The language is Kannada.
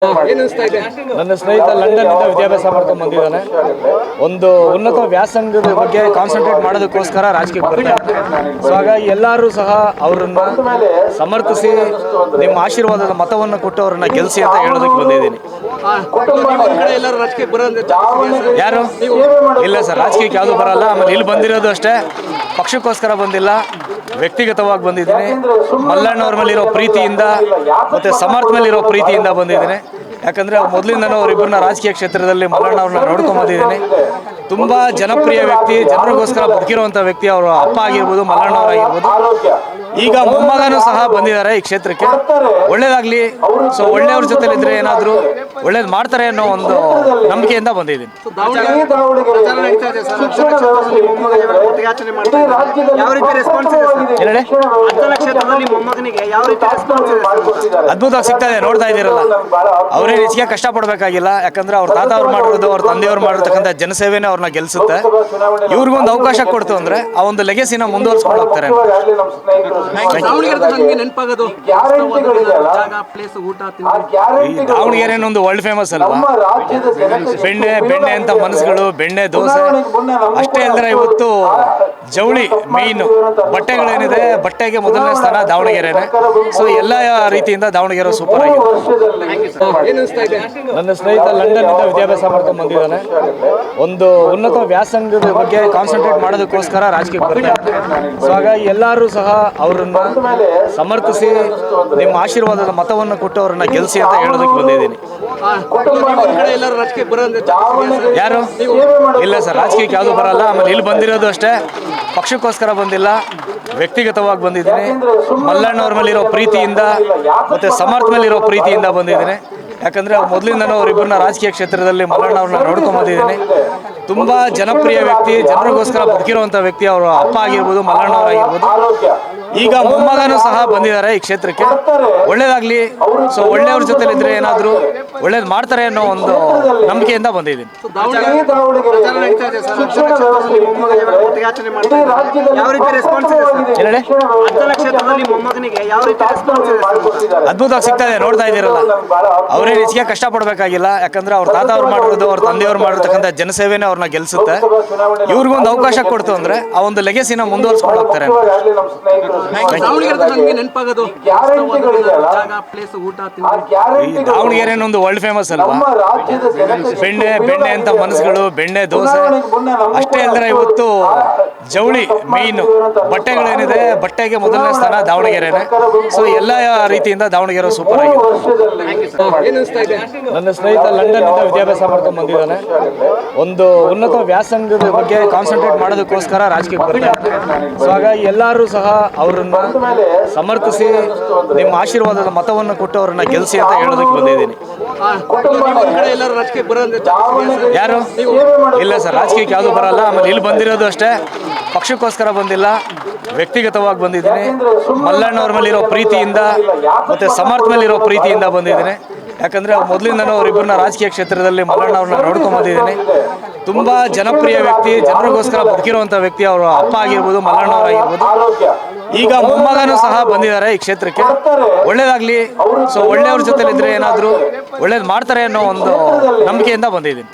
ನನ್ನ ಸ್ನೇಹಿತ ಲಂಡನ್ನಿಂದ ವಿದ್ಯಾಭ್ಯಾಸ ಮಾಡ್ಕೊಂಡು ಬಂದಿದ್ದಾನೆ. ಒಂದು ಉನ್ನತ ವ್ಯಾಸಂಗದ ಬಗ್ಗೆ ಕಾನ್ಸಂಟ್ರೇಟ್ ಮಾಡೋದಕ್ಕೋಸ್ಕರ ರಾಜಕೀಯಕ್ಕೆ ಬರ್ತಾರೆ. ಸೊ ಹಾಗಾಗಿ ಎಲ್ಲರೂ ಸಹ ಅವರನ್ನು ಸಮರ್ಥಿಸಿ ನಿಮ್ಮ ಆಶೀರ್ವಾದದ ಮತವನ್ನು ಕೊಟ್ಟು ಅವರನ್ನ ಗೆಲ್ಲಿಸಿ ಅಂತ ಹೇಳೋದಕ್ಕೆ ಬಂದಿದ್ದೀನಿ. ಯಾರು ಇಲ್ಲ ಸರ್, ರಾಜಕೀಯಕ್ಕೆ ಯಾವುದು ಬರಲ್ಲ. ಆಮೇಲೆ ಇಲ್ಲಿ ಬಂದಿರೋದು ಅಷ್ಟೇ, ಪಕ್ಷಕ್ಕೋಸ್ಕರ ಬಂದಿಲ್ಲ, ವ್ಯಕ್ತಿಗತವಾಗಿ ಬಂದಿದ್ದೀನಿ. ಮಲ್ಲಣ್ಣವ್ರ ಮೇಲಿರೋ ಪ್ರೀತಿಯಿಂದ ಮತ್ತು ಸಮರ್ಥ ಮೇಲಿರೋ ಪ್ರೀತಿಯಿಂದ ಬಂದಿದ್ದೀನಿ. ಯಾಕಂದರೆ ಮೊದಲಿಂದನೂ ಅವರಿಬ್ಬರನ್ನ ರಾಜಕೀಯ ಕ್ಷೇತ್ರದಲ್ಲಿ ಮಲ್ಲಣ್ಣವ್ರನ್ನ ನೋಡ್ಕೊಂಡು ಬಂದಿದ್ದೀನಿ. ತುಂಬ ಜನಪ್ರಿಯ ವ್ಯಕ್ತಿ, ಜನರಿಗೋಸ್ಕರ ಬದುಕಿರುವಂಥ ವ್ಯಕ್ತಿ. ಅವರ ಅಪ್ಪ ಆಗಿರ್ಬೋದು, ಮಲ್ಲಣ್ಣವರಾಗಿರ್ಬೋದು. ಈಗ ಮೊಮ್ಮಗನೂ ಸಹ ಬಂದಿದ್ದಾರೆ ಈ ಕ್ಷೇತ್ರಕ್ಕೆ. ಒಳ್ಳೇದಾಗಲಿ. ಸೊ ಒಳ್ಳೆಯವ್ರ ಜೊತೆಲಿದ್ರೆ ಏನಾದರೂ ಒಳ್ಳೇದು ಮಾಡ್ತಾರೆ ಅನ್ನೋ ಒಂದು ನಂಬಿಕೆಯಿಂದ ಬಂದಿದ್ದೀನಿ. ಅದ್ಭುತವಾಗಿ ಸಿಗ್ತಾ ಇದೆ, ನೋಡ್ತಾ ಇದ್ದೀರಲ್ಲ. ಅವರೇ ಹೆಚ್ಚಿಗೆ ಕಷ್ಟಪಡಬೇಕಾಗಿಲ್ಲ. ಯಾಕಂದ್ರೆ ಅವ್ರ ತಾತ ಅವ್ರು ಮಾಡಿರೋದು, ಅವ್ರ ತಂದೆಯವ್ರು ಮಾಡಿರ್ತಕ್ಕಂಥ ಜನಸೇವೆನೇ ಅವ್ರನ್ನ ಗೆಲ್ಸುತ್ತೆ. ಇವ್ರಿಗೊಂದು ಅವಕಾಶ ಕೊಡ್ತು ಅಂದ್ರೆ ಆ ಒಂದು ಲೆಗೆಸಿನ ಮುಂದುವರಿಸ್ಕೊಂಡು ಹೋಗ್ತಾರೆ. ದಾವಣಗೆರೆ ಒಂದು ವರ್ಲ್ಡ್ ಫೇಮಸ್ ಅಲ್ವಾ. ಬೆಣ್ಣೆ ಅಂತ ಮನಸ್ಸುಗಳು, ಬೆಣ್ಣೆ ದೋಸೆ ಅಷ್ಟೇ ಅಲ್ಲದೆ ಇವತ್ತು ಜವಳಿ ಮೇಯ್ನು ಬಟ್ಟೆಗಳೇನಿದೆ, ಬಟ್ಟೆಗೆ ಮೊದಲನೇ ಸ್ಥಾನ ದಾವಣಗೆರೆನೆ. ಸೊ ಎಲ್ಲ ರೀತಿಯಿಂದ ದಾವಣಗೆರೆ ಸೂಪರ್ ಆಗಿದೆ. ನನ್ನ ಸ್ನೇಹಿತ ಲಂಡನ್ನಿಂದ ವಿದ್ಯಾಭ್ಯಾಸ ಮಾಡ್ಕೊಂಡು ಬಂದಿದ್ದಾನೆ. ಒಂದು ಉನ್ನತ ವ್ಯಾಸಂಗದ ಬಗ್ಗೆ ಕಾನ್ಸಂಟ್ರೇಟ್ ಮಾಡೋದಕ್ಕೋಸ್ಕರ ರಾಜಕೀಯಕ್ಕೆ ಬರ್ತಾರೆ. ಸೊ ಹಾಗಾಗಿ ಎಲ್ಲರೂ ಸಹ ಅವರನ್ನು ಸಮರ್ಥಿಸಿ ನಿಮ್ಮ ಆಶೀರ್ವಾದದ ಮತವನ್ನು ಕೊಟ್ಟು ಅವರನ್ನ ಗೆಲ್ಲಿಸಿ ಅಂತ ಹೇಳೋದಕ್ಕೆ ಬಂದಿದ್ದೀನಿ. ಯಾರು ಇಲ್ಲ ಸರ್, ರಾಜಕೀಯಕ್ಕೆ ಯಾವುದು ಬರಲ್ಲ. ಆಮೇಲೆ ಇಲ್ಲಿ ಬಂದಿರೋದು ಅಷ್ಟೇ, ಪಕ್ಷಕ್ಕೋಸ್ಕರ ಬಂದಿಲ್ಲ, ವ್ಯಕ್ತಿಗತವಾಗಿ ಬಂದಿದ್ದೀನಿ. ಮಲ್ಲಣ್ಣವ್ರ ಮೇಲಿರೋ ಪ್ರೀತಿಯಿಂದ ಮತ್ತು ಸಮರ್ಥ ಮೇಲಿರೋ ಪ್ರೀತಿಯಿಂದ ಬಂದಿದ್ದೀನಿ. ಯಾಕಂದರೆ ಮೊದಲಿಂದನೂ ಅವರಿಬ್ಬರನ್ನ ರಾಜಕೀಯ ಕ್ಷೇತ್ರದಲ್ಲಿ ಮಲ್ಲಣ್ಣವ್ರನ್ನ ನೋಡ್ಕೊಂಡು ಬಂದಿದ್ದೀನಿ. ತುಂಬ ಜನಪ್ರಿಯ ವ್ಯಕ್ತಿ, ಜನರಿಗೋಸ್ಕರ ಬದುಕಿರುವಂಥ ವ್ಯಕ್ತಿ. ಅವರ ಅಪ್ಪ ಆಗಿರ್ಬೋದು, ಮಲ್ಲಣ್ಣವರಾಗಿರ್ಬೋದು. ಈಗ ಮೊಮ್ಮಗನೂ ಸಹ ಬಂದಿದ್ದಾರೆ ಈ ಕ್ಷೇತ್ರಕ್ಕೆ. ಒಳ್ಳೇದಾಗಲಿ. ಸೊ ಒಳ್ಳೆಯವ್ರ ಜೊತೆಲಿದ್ರೆ ಏನಾದರೂ ಒಳ್ಳೇದು ಮಾಡ್ತಾರೆ ಅನ್ನೋ ಒಂದು ನಂಬಿಕೆಯಿಂದ ಬಂದಿದ್ದೀನಿ. ಅದ್ಭುತವಾಗಿ ಸಿಗ್ತಾ ಇದೆ, ನೋಡ್ತಾ ಇದ್ದೀರಲ್ಲ. ಅವರೇ ಹೆಚ್ಚಿಗೆ ಕಷ್ಟಪಡಬೇಕಾಗಿಲ್ಲ. ಯಾಕಂದ್ರೆ ಅವ್ರ ತಾತ ಅವ್ರು ಮಾಡಿರೋದು, ಅವ್ರ ತಂದೆಯವ್ರು ಮಾಡಿರ್ತಕ್ಕಂಥ ಜನಸೇವೆನೇ ಅವ್ರನ್ನ ಗೆಲ್ಸುತ್ತೆ. ಇವ್ರಿಗೊಂದು ಅವಕಾಶ ಕೊಡ್ತು ಅಂದ್ರೆ ಆ ಒಂದು ಲೆಗೆಸಿನ ಮುಂದುವರಿಸ್ಕೊಂಡು ಹೋಗ್ತಾರೆ. ದಾವಣಗೆರೆ ಒಂದು ವರ್ಲ್ಡ್ ಫೇಮಸ್ ಅಲ್ವಾ. ಬೆಣ್ಣೆ ಅಂತ ಮನಸ್ಸುಗಳು, ಬೆಣ್ಣೆ ದೋಸೆ ಅಷ್ಟೇ ಅಲ್ಲದೆ ಇವತ್ತು ಜವಳಿ ಮೇಯ್ನು ಬಟ್ಟೆಗಳೇನಿದೆ, ಬಟ್ಟೆಗೆ ಮೊದಲನೇ ಸ್ಥಾನ ದಾವಣಗೆರೆನೆ. ಸೊ ಎಲ್ಲ ರೀತಿಯಿಂದ ದಾವಣಗೆರೆ ಸೂಪರ್ ಆಗಿದೆ. ನನ್ನ ಸ್ನೇಹಿತ ಲಂಡನ್ನಿಂದ ವಿದ್ಯಾಭ್ಯಾಸ ಮಾಡ್ಕೊಂಡು ಬಂದಿದ್ದಾನೆ. ಒಂದು ಉನ್ನತ ವ್ಯಾಸಂಗದ ಬಗ್ಗೆ ಕಾನ್ಸಂಟ್ರೇಟ್ ಮಾಡೋದಕ್ಕೋಸ್ಕರ ರಾಜಕೀಯಕ್ಕೆ ಬರ್ತಾರೆ. ಸೊ ಹಾಗಾಗಿ ಎಲ್ಲರೂ ಸಹ ಅವರನ್ನು ಸಮರ್ಥಿಸಿ ನಿಮ್ಮ ಆಶೀರ್ವಾದದ ಮತವನ್ನು ಕೊಟ್ಟು ಅವರನ್ನ ಗೆಲ್ಲಿಸಿ ಅಂತ ಹೇಳೋದಕ್ಕೆ ಬಂದಿದ್ದೀನಿ. ಯಾರು ಇಲ್ಲ ಸರ್, ರಾಜಕೀಯಕ್ಕೆ ಯಾವುದು ಬರಲ್ಲ. ಆಮೇಲೆ ಇಲ್ಲಿ ಬಂದಿರೋದು ಅಷ್ಟೇ, ಪಕ್ಷಕ್ಕೋಸ್ಕರ ಬಂದಿಲ್ಲ, ವ್ಯಕ್ತಿಗತವಾಗಿ ಬಂದಿದ್ದೀನಿ. ಮಲ್ಲಣ್ಣವ್ರ ಮೇಲಿರೋ ಪ್ರೀತಿಯಿಂದ ಮತ್ತು ಸಮರ್ಥ ಮೇಲಿರೋ ಪ್ರೀತಿಯಿಂದ ಬಂದಿದ್ದೀನಿ. ಯಾಕಂದರೆ ಮೊದಲಿಂದನೂ ಅವರಿಬ್ಬರನ್ನ ರಾಜಕೀಯ ಕ್ಷೇತ್ರದಲ್ಲಿ ಮಲ್ಲಣ್ಣವ್ರನ್ನ ನೋಡ್ಕೊಂಡು ಬಂದಿದ್ದೀನಿ. ತುಂಬ ಜನಪ್ರಿಯ ವ್ಯಕ್ತಿ, ಜನರಿಗೋಸ್ಕರ ಬದುಕಿರುವಂಥ ವ್ಯಕ್ತಿ. ಅವರ ಅಪ್ಪ ಆಗಿರ್ಬೋದು, ಮಲ್ಲಣ್ಣವರಾಗಿರ್ಬೋದು. ಈಗ ಮೊಮ್ಮಗನೂ ಸಹ ಬಂದಿದ್ದಾರೆ ಈ ಕ್ಷೇತ್ರಕ್ಕೆ. ಒಳ್ಳೇದಾಗಲಿ. ಸೊ ಒಳ್ಳೆಯವ್ರ ಜೊತೆಲಿದ್ರೆ ಏನಾದರೂ ಒಳ್ಳೇದು ಮಾಡ್ತಾರೆ ಅನ್ನೋ ಒಂದು ನಂಬಿಕೆಯಿಂದ ಬಂದಿದ್ದೀನಿ.